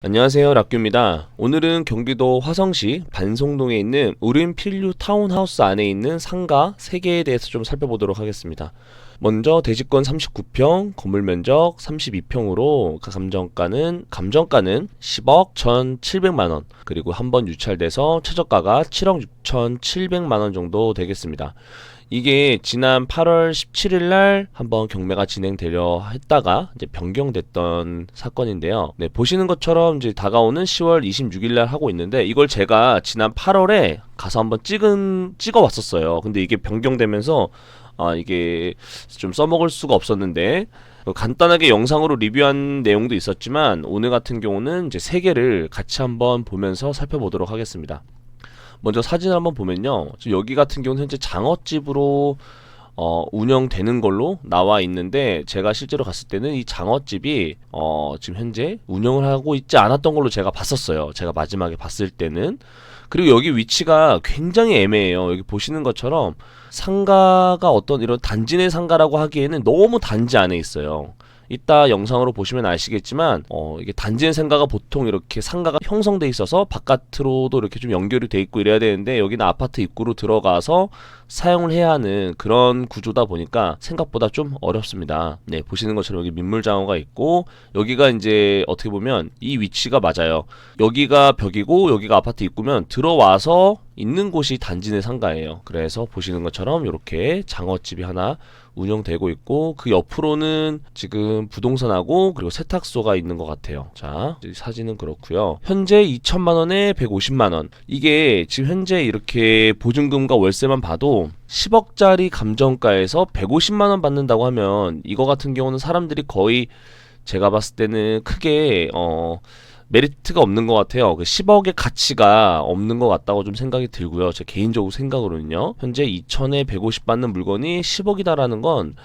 안녕하세요, 락규입니다. 오늘은 경기도 화성시 반송동에 있는 우림필류 타운하우스 안에 있는 상가 3개에 대해서 좀 살펴보도록 하겠습니다. 먼저 대지권 39평, 건물 면적 32평으로 감정가는 10억 1,700만원, 그리고 한번 유찰돼서 최저가가 7억 6,700만원 정도 되겠습니다. 이게 지난 8월 17일 날 한번 경매가 진행되려 했다가 이제 변경됐던 사건인데요. 네, 보시는 것처럼 이제 다가오는 10월 26일 날 하고 있는데, 이걸 제가 지난 8월에 가서 한번 찍어 왔었어요. 근데 이게 변경되면서 이게 좀 써먹을 수가 없었는데, 간단하게 영상으로 리뷰한 내용도 있었지만 오늘 같은 경우는 이제 3개를 같이 한번 보면서 살펴보도록 하겠습니다. 먼저 사진을 한번 보면요, 여기 같은 경우는 현재 장어집으로 운영되는 걸로 나와 있는데, 제가 실제로 갔을 때는 이 장어집이 지금 현재 운영을 하고 있지 않았던 걸로 제가 봤었어요. 제가 마지막에 봤을 때는. 그리고 여기 위치가 굉장히 애매해요. 여기 보시는 것처럼 상가가 어떤 이런 단지 내 상가라고 하기에는 너무 단지 안에 있어요. 이따 영상으로 보시면 아시겠지만 이게 단지의 상가가 보통 이렇게 상가가 형성돼 있어서 바깥으로도 이렇게 좀 연결이 돼 있고 이래야 되는데, 여기는 아파트 입구로 들어가서 사용을 해야 하는 그런 구조다 보니까 생각보다 좀 어렵습니다. 네, 보시는 것처럼 여기 민물장어가 있고, 여기가 이제 어떻게 보면 이 위치가 맞아요. 여기가 벽이고 여기가 아파트 입구면 들어와서 있는 곳이 단지 내 상가예요. 그래서 보시는 것처럼 이렇게 장어집이 하나 운영되고 있고, 그 옆으로는 지금 부동산하고 그리고 세탁소가 있는 것 같아요. 자, 사진은 그렇고요. 현재 2천만원에 150만원. 이게 지금 현재 이렇게 보증금과 월세만 봐도 10억짜리 감정가에서 150만원 받는다고 하면, 이거 같은 경우는 사람들이 거의 제가 봤을 때는 크게 메리트가 없는 것 같아요. 그 10억의 가치가 없는 것 같다고 좀 생각이 들고요. 제 개인적으로 생각으로는요. 현재 2천에 150 받는 물건이 10억이다라는 건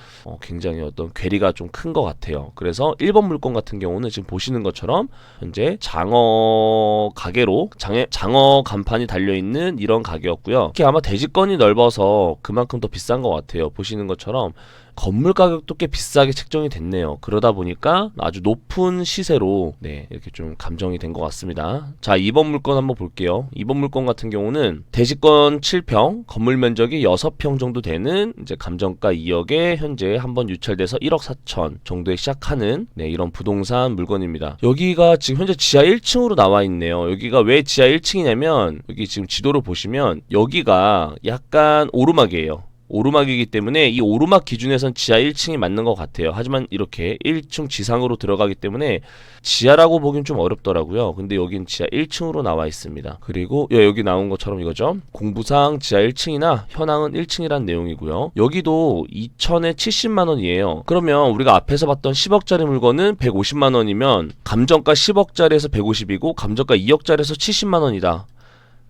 굉장히 어떤 괴리가 좀 큰 것 같아요. 그래서 1번 물건 같은 경우는 지금 보시는 것처럼 현재 장어 가게로 장어 간판이 달려있는 이런 가게였고요. 특히 아마 대지권이 넓어서 그만큼 더 비싼 것 같아요. 보시는 것처럼 건물 가격도 꽤 비싸게 책정이 됐네요. 그러다 보니까 아주 높은 시세로 이렇게 좀 감정이 된 것 같습니다. 자, 2번 물건 한번 볼게요. 2번 물건 같은 경우는 대지권 7평, 건물 면적이 6평 정도 되는 이제 감정가 2억에 현재 한번 유찰돼서 1억 4천 정도에 시작하는 이런 부동산 물건입니다. 여기가 지금 현재 지하 1층으로 나와 있네요. 여기가 왜 지하 1층이냐면, 여기 지금 지도를 보시면 여기가 약간 오르막이에요. 오르막이기 때문에 이 오르막 기준에선 지하 1층이 맞는 것 같아요. 하지만 이렇게 1층 지상으로 들어가기 때문에 지하라고 보긴 좀 어렵더라고요. 근데 여긴 지하 1층으로 나와 있습니다. 그리고 여기 나온 것처럼 이거죠. 공부상 지하 1층이나 현황은 1층이란 내용이고요. 여기도 2천에 70만원이에요. 그러면 우리가 앞에서 봤던 10억짜리 물건은 150만원이면 감정가 10억짜리에서 150이고 감정가 2억짜리에서 70만원이다.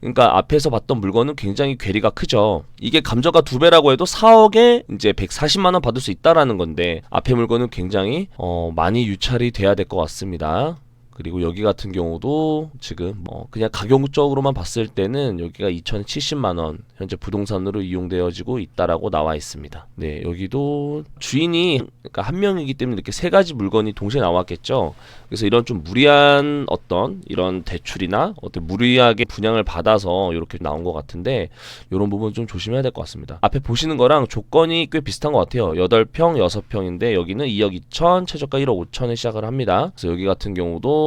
그러니까 앞에서 봤던 물건은 굉장히 괴리가 크죠. 이게 감정가 2배라고 해도 4억에 이제 140만원 받을 수 있다라는 건데, 앞에 물건은 굉장히 많이 유찰이 돼야 될 것 같습니다. 그리고 여기 같은 경우도 지금 그냥 가격적으로만 봤을 때는 여기가 2,070만원 현재 부동산으로 이용되어지고 있다라고 나와 있습니다. 네, 여기도 주인이 그러니까 한 명이기 때문에 이렇게 3가지 물건이 동시에 나왔겠죠. 그래서 이런 좀 무리한 어떤 이런 대출이나 어떤 무리하게 분양을 받아서 이렇게 나온 것 같은데, 이런 부분 좀 조심해야 될 것 같습니다. 앞에 보시는 거랑 조건이 꽤 비슷한 것 같아요. 8평, 6평인데 여기는 2억 2천, 최저가 1억 5천에 시작을 합니다. 그래서 여기 같은 경우도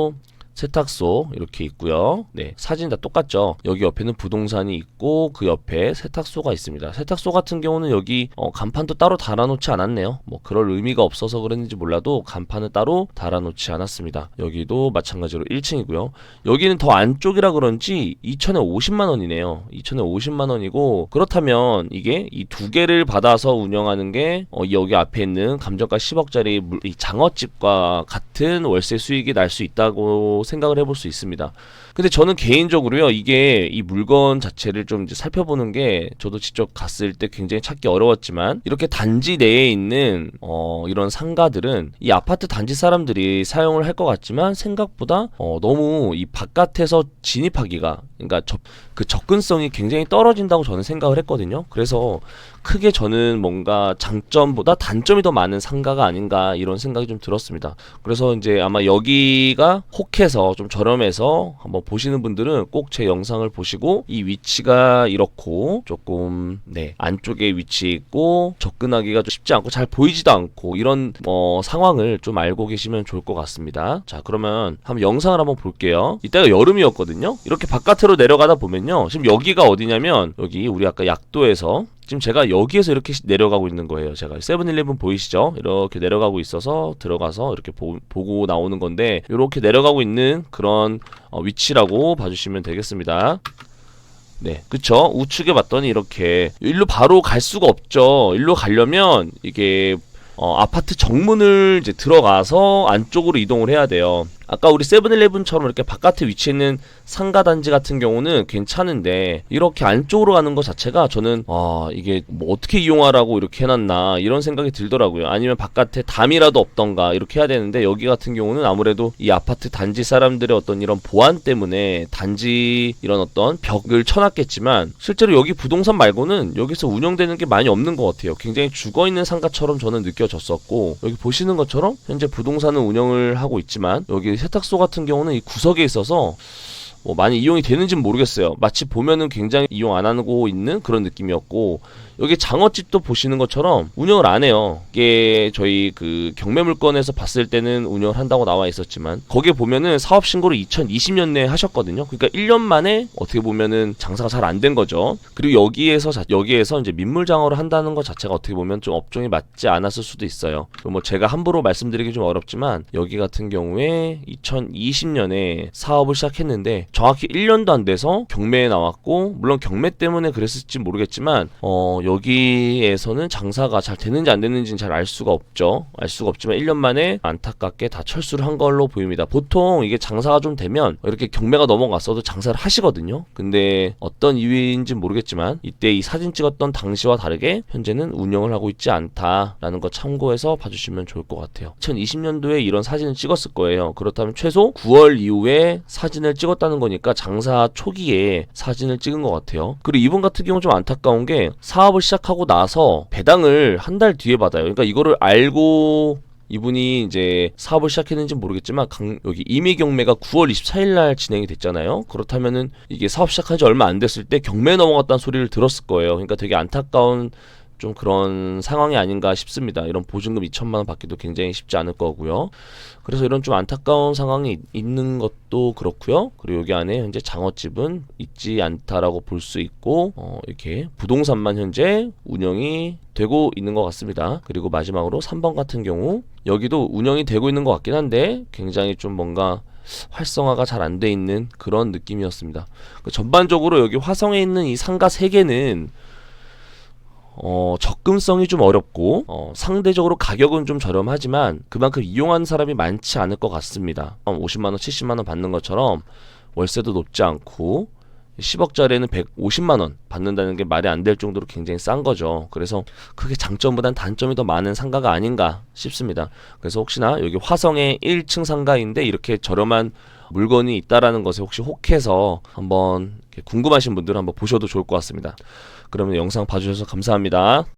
세탁소 이렇게 있고요. 네, 사진 다 똑같죠. 여기 옆에는 부동산이 있고 그 옆에 세탁소가 있습니다. 세탁소 같은 경우는 여기 간판도 따로 달아놓지 않았네요. 뭐 그럴 의미가 없어서 그랬는지 몰라도 간판을 따로 달아놓지 않았습니다. 여기도 마찬가지로 1층이고요. 여기는 더 안쪽이라 그런지 2천에 50만원이네요. 2천에 50만원이고, 그렇다면 이게 이 2개를 받아서 운영하는 게 여기 앞에 있는 감정가 10억짜리 이 장어집과 같은 월세 수익이 날 수 있다고 생각을 해볼 수 있습니다. 근데 저는 개인적으로요, 이게 이 물건 자체를 좀 이제 살펴보는 게, 저도 직접 갔을 때 굉장히 찾기 어려웠지만, 이렇게 단지 내에 있는 이런 상가들은 이 아파트 단지 사람들이 사용을 할 것 같지만 생각보다 너무 이 바깥에서 진입하기가, 그러니까 그 접근성이 굉장히 떨어진다고 저는 생각을 했거든요. 그래서 크게 저는 뭔가 장점보다 단점이 더 많은 상가가 아닌가 이런 생각이 좀 들었습니다. 그래서 이제 아마 여기가 혹해서 싼해서 좀 저렴해서 한번 보시는 분들은 꼭 제 영상을 보시고 이 위치가 이렇고 조금 안쪽에 위치해 있고 접근하기가 좀 쉽지 않고 잘 보이지도 않고 이런 상황을 좀 알고 계시면 좋을 것 같습니다. 자, 그러면 한번 영상을 한번 볼게요. 이때가 여름이었거든요. 이렇게 바깥으로 내려가다 보면요, 지금 여기가 어디냐면 여기 우리 아까 약도에서 지금 제가 여기에서 이렇게 내려가고 있는 거예요. 제가 세븐일레븐 보이시죠? 이렇게 내려가고 있어서 들어가서 이렇게 보고 나오는 건데, 이렇게 내려가고 있는 그런 위치라고 봐주시면 되겠습니다. 네, 그쵸? 우측에 봤더니 이렇게 일로 바로 갈 수가 없죠. 일로 가려면 이게 아파트 정문을 이제 들어가서 안쪽으로 이동을 해야 돼요. 아까 우리 세븐일레븐처럼 이렇게 바깥에 위치해 있는 상가단지 같은 경우는 괜찮은데, 이렇게 안쪽으로 가는 것 자체가 저는 이게 뭐 어떻게 이용하라고 이렇게 해놨나 이런 생각이 들더라고요. 아니면 바깥에 담이라도 없던가 이렇게 해야 되는데, 여기 같은 경우는 아무래도 이 아파트 단지 사람들의 어떤 이런 보안 때문에 단지 이런 어떤 벽을 쳐놨겠지만, 실제로 여기 부동산 말고는 여기서 운영되는 게 많이 없는 것 같아요. 굉장히 죽어있는 상가처럼 저는 느껴졌었고, 여기 보시는 것처럼 현재 부동산은 운영을 하고 있지만 여기 세탁소 같은 경우는 이 구석에 있어서 뭐 많이 이용이 되는지는 모르겠어요. 마치 보면은 굉장히 이용 안 하고 있는 그런 느낌이었고, 여기 장어집도 보시는 것처럼 운영을 안 해요. 이게 저희 그 경매물건에서 봤을 때는 운영을 한다고 나와 있었지만, 거기에 보면은 사업 신고를 2020년에 하셨거든요. 그러니까 1년 만에 어떻게 보면은 장사가 잘 안 된 거죠. 그리고 여기에서 이제 민물장어를 한다는 것 자체가 어떻게 보면 좀 업종이 맞지 않았을 수도 있어요. 뭐 제가 함부로 말씀드리기 좀 어렵지만, 여기 같은 경우에 2020년에 사업을 시작했는데 정확히 1년도 안 돼서 경매에 나왔고, 물론 경매 때문에 그랬을지 모르겠지만 여기에서는 장사가 잘 되는지 안 되는지는 잘 알 수가 없죠. 알 수가 없지만 1년 만에 안타깝게 다 철수를 한 걸로 보입니다. 보통 이게 장사가 좀 되면 이렇게 경매가 넘어갔어도 장사를 하시거든요. 근데 어떤 이유인지 모르겠지만 이때 이 사진 찍었던 당시와 다르게 현재는 운영을 하고 있지 않다라는 거 참고해서 봐주시면 좋을 것 같아요. 2020년도에 이런 사진을 찍었을 거예요. 그렇다면 최소 9월 이후에 사진을 찍었다는 거니까 장사 초기에 사진을 찍은 것 같아요. 그리고 이분 같은 경우 좀 안타까운 게, 사업을 시작하고 나서 배당을 한 달 뒤에 받아요. 그러니까 이거를 알고 이분이 이제 사업을 시작했는지 모르겠지만 여기 임의 경매가 9월 24일 날 진행이 됐잖아요. 그렇다면은 이게 사업 시작한 지 얼마 안 됐을 때 경매에 넘어갔다는 소리를 들었을 거예요. 그러니까 되게 안타까운 좀 그런 상황이 아닌가 싶습니다. 이런 보증금 2천만 원 받기도 굉장히 쉽지 않을 거고요. 그래서 이런 좀 안타까운 상황이 있는 것도 그렇고요. 그리고 여기 안에 현재 장어집은 있지 않다라고 볼 수 있고, 이렇게 부동산만 현재 운영이 되고 있는 것 같습니다. 그리고 마지막으로 3번 같은 경우, 여기도 운영이 되고 있는 것 같긴 한데 굉장히 좀 뭔가 활성화가 잘 안 돼 있는 그런 느낌이었습니다. 전반적으로 여기 화성에 있는 이 상가 3개는 접근성이 좀 어렵고, 상대적으로 가격은 좀 저렴하지만 그만큼 이용하는 사람이 많지 않을 것 같습니다. 50만원, 70만원 받는 것처럼 월세도 높지 않고 10억짜리에는 150만원 받는다는 게 말이 안 될 정도로 굉장히 싼 거죠. 그래서 크게 장점보단 단점이 더 많은 상가가 아닌가 싶습니다. 그래서 혹시나 여기 화성의 1층 상가인데 이렇게 저렴한 물건이 있다라는 것에 혹시 혹해서 한번 궁금하신 분들은 한번 보셔도 좋을 것 같습니다. 그러면 영상 봐주셔서 감사합니다.